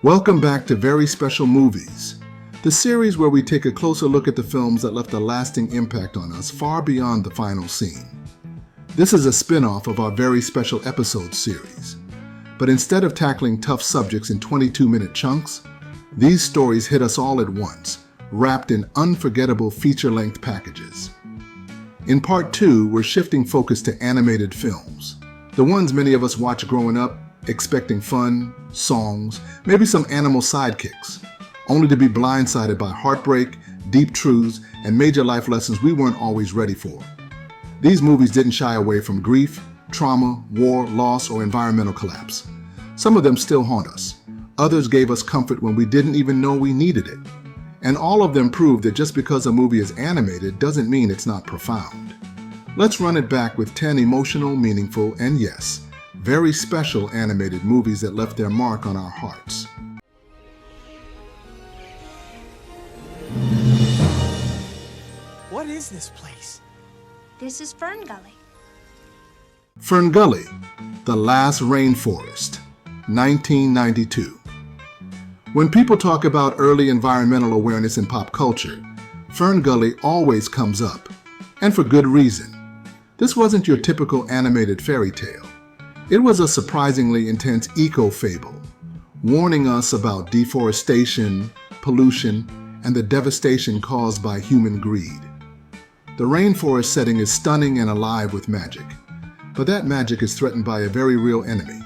Welcome back to Very Special Movies, the series where we take a closer look at the films that left a lasting impact on us far beyond the final scene. This is a spin-off of our Very Special Episodes series. But instead of tackling tough subjects in 22-minute chunks, these stories hit us all at once, wrapped in unforgettable feature-length packages. In Part 2, we're shifting focus to animated films, the ones many of us watched growing up, expecting fun, songs, maybe some animal sidekicks, only to be blindsided by heartbreak, deep truths, and major life lessons we weren't always ready for. These movies didn't shy away from grief, trauma, war, loss, or environmental collapse. Some of them still haunt us. Others gave us comfort when we didn't even know we needed it. And all of them prove that just because a movie is animated doesn't mean it's not profound. Let's run it back with 10 emotional, meaningful, and yes, very special animated movies that left their mark on our hearts. What is this place? This is FernGully. FernGully, The Last Rainforest, 1992. When people talk about early environmental awareness in pop culture, FernGully always comes up, and for good reason. This wasn't your typical animated fairy tale. It was a surprisingly intense eco-fable, warning us about deforestation, pollution, and the devastation caused by human greed. The rainforest setting is stunning and alive with magic, but that magic is threatened by a very real enemy,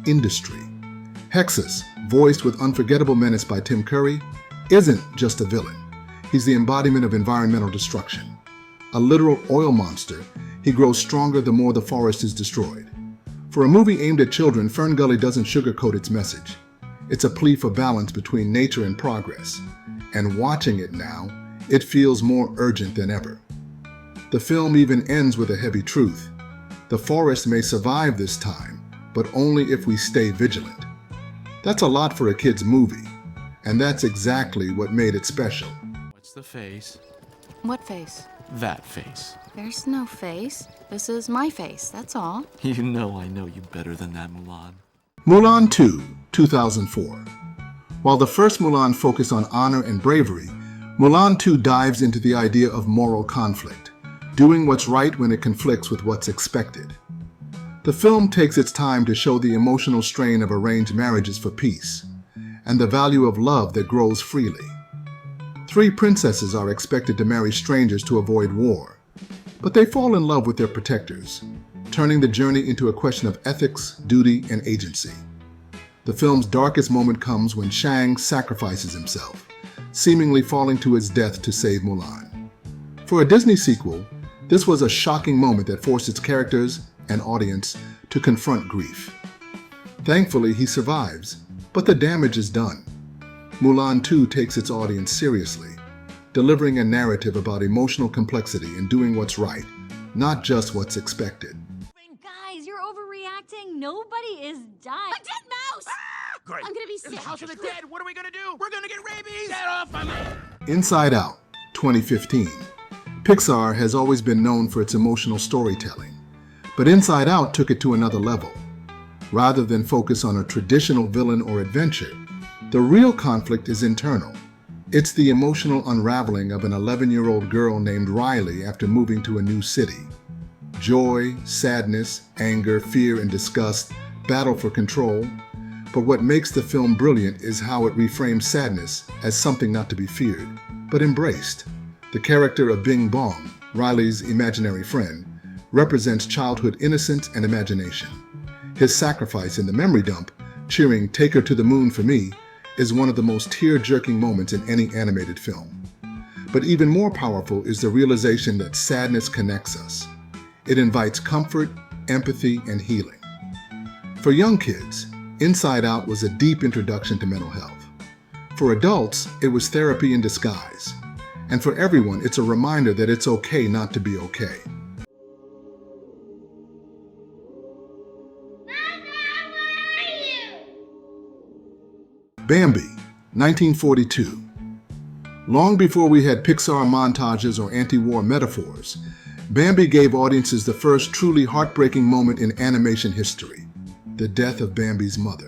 industry. Hexus, voiced with unforgettable menace by Tim Curry, isn't just a villain. He's the embodiment of environmental destruction. A literal oil monster, he grows stronger the more the forest is destroyed. For a movie aimed at children, FernGully doesn't sugarcoat its message. It's a plea for balance between nature and progress. And watching it now, it feels more urgent than ever. The film even ends with a heavy truth. The forest may survive this time, but only if we stay vigilant. That's a lot for a kid's movie, and that's exactly what made it special. What's the face? What face? That face. There's no face. This is my face, that's all. You know I know you better than that, Mulan. Mulan 2, 2004. While the first Mulan focused on honor and bravery, Mulan 2 dives into the idea of moral conflict, doing what's right when it conflicts with what's expected. The film takes its time to show the emotional strain of arranged marriages for peace, and the value of love that grows freely. 3 princesses are expected to marry strangers to avoid war, but they fall in love with their protectors, turning the journey into a question of ethics, duty, and agency. The film's darkest moment comes when Shang sacrifices himself, seemingly falling to his death to save Mulan. For a Disney sequel, this was a shocking moment that forced its characters and audience to confront grief. Thankfully, he survives, but the damage is done. Mulan 2 takes its audience seriously, delivering a narrative about emotional complexity and doing what's right, not just what's expected. Guys, you're overreacting. Nobody is dying. A dead mouse! Great. I'm gonna be It's sick. the House of the Dead. What are we gonna do? We're gonna get rabies! Get off of me! Inside Out, 2015. Pixar has always been known for its emotional storytelling, but Inside Out took it to another level. Rather than focus on a traditional villain or adventure, the real conflict is internal. It's the emotional unraveling of an 11-year-old girl named Riley after moving to a new city. Joy, sadness, anger, fear, and disgust battle for control. But what makes the film brilliant is how it reframes sadness as something not to be feared, but embraced. The character of Bing Bong, Riley's imaginary friend, represents childhood innocence and imagination. His sacrifice in the memory dump, cheering "Take her to the moon for me," is one of the most tear-jerking moments in any animated film. But even more powerful is the realization that sadness connects us. It invites comfort, empathy, and healing. For young kids, Inside Out was a deep introduction to mental health. For adults, it was therapy in disguise. And for everyone, it's a reminder that it's okay not to be okay. Bambi, 1942. Long before we had Pixar montages or anti-war metaphors, Bambi gave audiences the first truly heartbreaking moment in animation history, the death of Bambi's mother.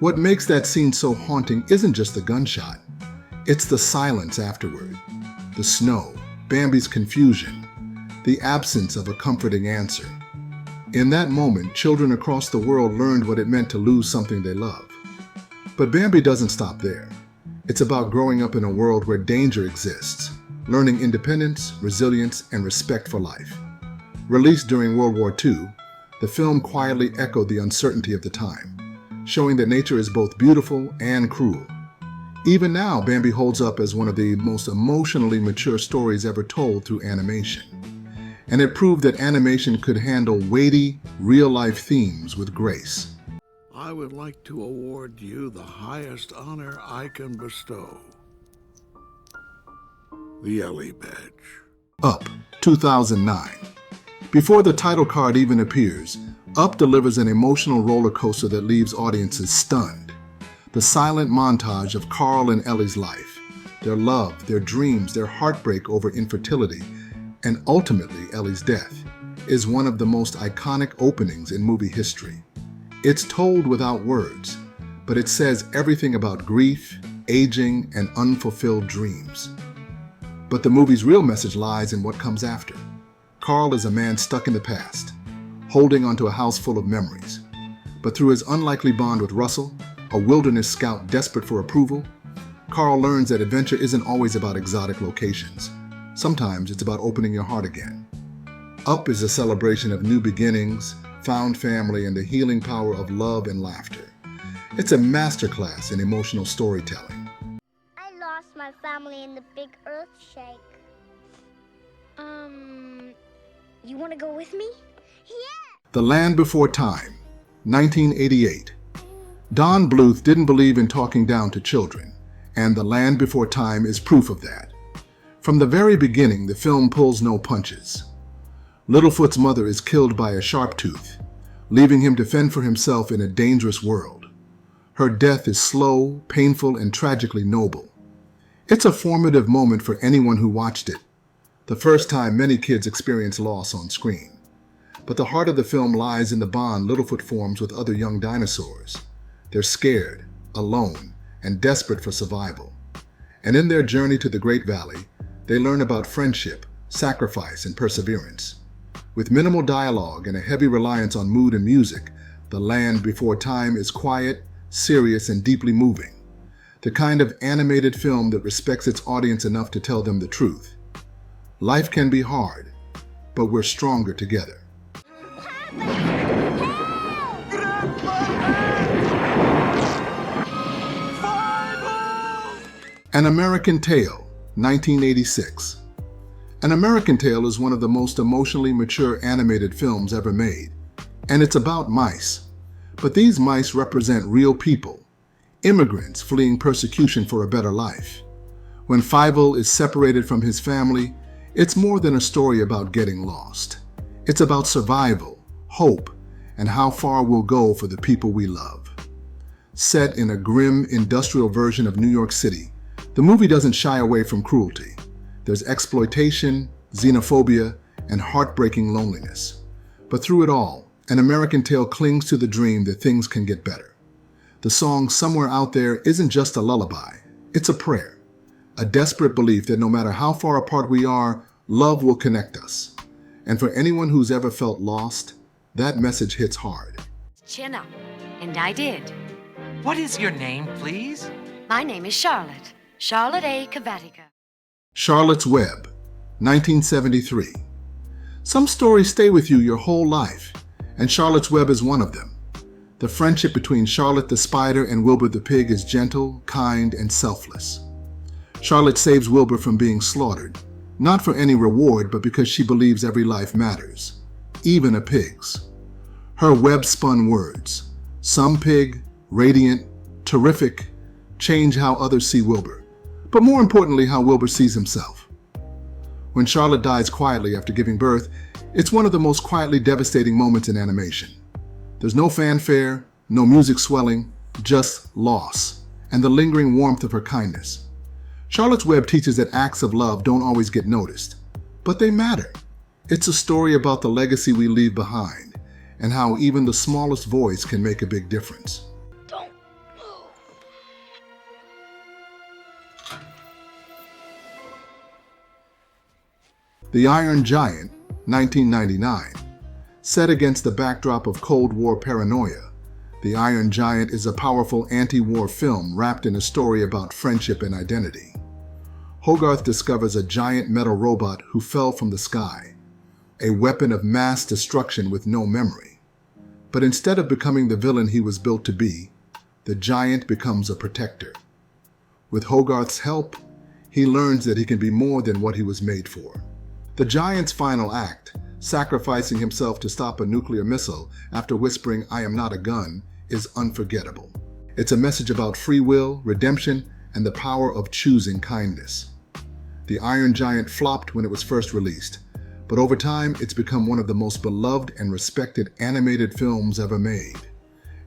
What makes that scene so haunting isn't just the gunshot. It's the silence afterward. The snow, Bambi's confusion, the absence of a comforting answer. In that moment, children across the world learned what it meant to lose something they love. But Bambi doesn't stop there. It's about growing up in a world where danger exists, learning independence, resilience, and respect for life. Released during World War II, the film quietly echoed the uncertainty of the time, showing that nature is both beautiful and cruel. Even now, Bambi holds up as one of the most emotionally mature stories ever told through animation. And it proved that animation could handle weighty, real-life themes with grace. I would like to award you the highest honor I can bestow. The Ellie Badge. Up, 2009. Before the title card even appears, Up delivers an emotional roller coaster that leaves audiences stunned. The silent montage of Carl and Ellie's life, their love, their dreams, their heartbreak over infertility, and ultimately Ellie's death, is one of the most iconic openings in movie history. It's told without words, but it says everything about grief, aging, and unfulfilled dreams. But the movie's real message lies in what comes after. Carl is a man stuck in the past, holding onto a house full of memories. But through his unlikely bond with Russell, a wilderness scout desperate for approval, Carl learns that adventure isn't always about exotic locations. Sometimes it's about opening your heart again. Up is a celebration of new beginnings, found family, and the healing power of love and laughter. It's a masterclass in emotional storytelling. I lost my family in the big earthshake. You want to go with me? Yeah! The Land Before Time, 1988. Don Bluth didn't believe in talking down to children, and The Land Before Time is proof of that. From the very beginning, the film pulls no punches. Littlefoot's mother is killed by a sharp-tooth, leaving him to fend for himself in a dangerous world. Her death is slow, painful, and tragically noble. It's a formative moment for anyone who watched it, the first time many kids experience loss on screen. But the heart of the film lies in the bond Littlefoot forms with other young dinosaurs. They're scared, alone, and desperate for survival. And in their journey to the Great Valley, they learn about friendship, sacrifice, and perseverance. With minimal dialogue and a heavy reliance on mood and music, The Land Before Time is quiet, serious, and deeply moving. The kind of animated film that respects its audience enough to tell them the truth. Life can be hard, but we're stronger together. An American Tale, 1986. An American Tale is one of the most emotionally mature animated films ever made, and it's about mice. But these mice represent real people, immigrants fleeing persecution for a better life. When Fievel is separated from his family, it's more than a story about getting lost. It's about survival, hope, and how far we'll go for the people we love. Set in a grim industrial version of New York City, the movie doesn't shy away from cruelty. There's exploitation, xenophobia, and heartbreaking loneliness. But through it all, An American Tale clings to the dream that things can get better. The song Somewhere Out There isn't just a lullaby, it's a prayer. A desperate belief that no matter how far apart we are, love will connect us. And for anyone who's ever felt lost, that message hits hard. Chin up. And I did. What is your name, please? My name is Charlotte. Charlotte A. Cavatica. Charlotte's Web, 1973. Some stories stay with you your whole life, and Charlotte's Web is one of them. The friendship between Charlotte the spider and Wilbur the pig is gentle, kind, and selfless. Charlotte saves Wilbur from being slaughtered, not for any reward, but because she believes every life matters, even a pig's. Her web-spun words, some pig, radiant, terrific, change how others see Wilbur, but more importantly, how Wilbur sees himself. When Charlotte dies quietly after giving birth, it's one of the most quietly devastating moments in animation. There's no fanfare, no music swelling, just loss, and the lingering warmth of her kindness. Charlotte's Web teaches that acts of love don't always get noticed, but they matter. It's a story about the legacy we leave behind, and how even the smallest voice can make a big difference. Don't The Iron Giant, 1999. Set against the backdrop of Cold War paranoia, The Iron Giant is a powerful anti-war film wrapped in a story about friendship and identity. Hogarth discovers a giant metal robot who fell from the sky, a weapon of mass destruction with no memory. But instead of becoming the villain he was built to be, the giant becomes a protector. With Hogarth's help, he learns that he can be more than what he was made for. The giant's final act, sacrificing himself to stop a nuclear missile after whispering, "I am not a gun," is unforgettable. It's a message about free will, redemption, and the power of choosing kindness. The Iron Giant flopped when it was first released, but over time it's become one of the most beloved and respected animated films ever made.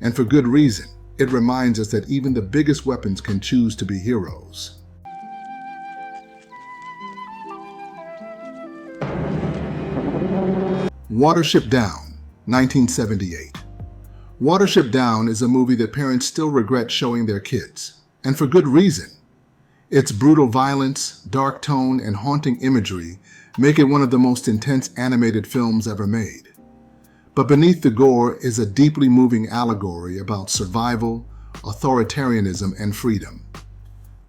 And for good reason. It reminds us that even the biggest weapons can choose to be heroes. Watership Down, 1978. Watership Down is a movie that parents still regret showing their kids, and for good reason. Its brutal violence, dark tone, and haunting imagery make it one of the most intense animated films ever made. But beneath the gore is a deeply moving allegory about survival, authoritarianism, and freedom.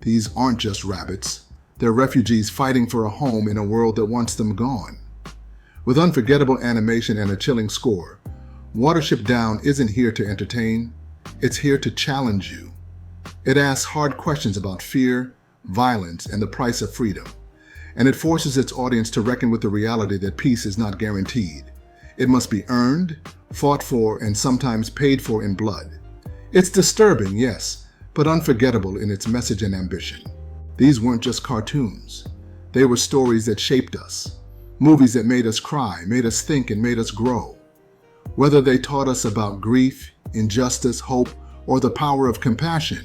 These aren't just rabbits. They're refugees fighting for a home in a world that wants them gone. With unforgettable animation and a chilling score, Watership Down isn't here to entertain. It's here to challenge you. It asks hard questions about fear, violence, and the price of freedom. And it forces its audience to reckon with the reality that peace is not guaranteed. It must be earned, fought for, and sometimes paid for in blood. It's disturbing, yes, but unforgettable in its message and ambition. These weren't just cartoons. They were stories that shaped us. Movies that made us cry, made us think, and made us grow. Whether they taught us about grief, injustice, hope, or the power of compassion,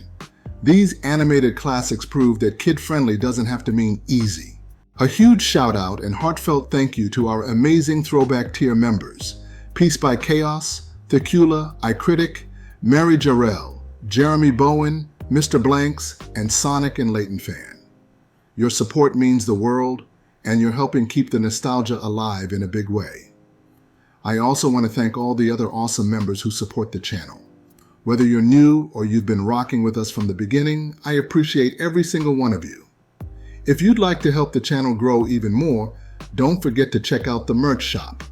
these animated classics prove that kid-friendly doesn't have to mean easy. A huge shout out and heartfelt thank you to our amazing Throwback Tier members, Peace by Chaos, Thecula, iCritic, Mary Jarrell, Jeremy Bowen, Mr. Blanks, and Sonic and Leighton Fan. Your support means the world, and you're helping keep the nostalgia alive in a big way. I also want to thank all the other awesome members who support the channel. Whether you're new or you've been rocking with us from the beginning, I appreciate every single one of you. If you'd like to help the channel grow even more, don't forget to check out the merch shop.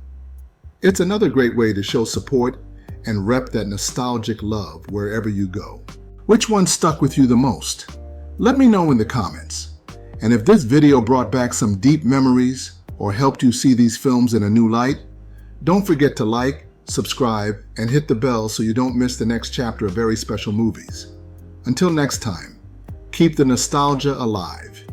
It's another great way to show support and rep that nostalgic love wherever you go. Which one stuck with you the most? Let me know in the comments. And if this video brought back some deep memories or helped you see these films in a new light, don't forget to like, subscribe, and hit the bell so you don't miss the next chapter of very special movies. Until next time, keep the nostalgia alive.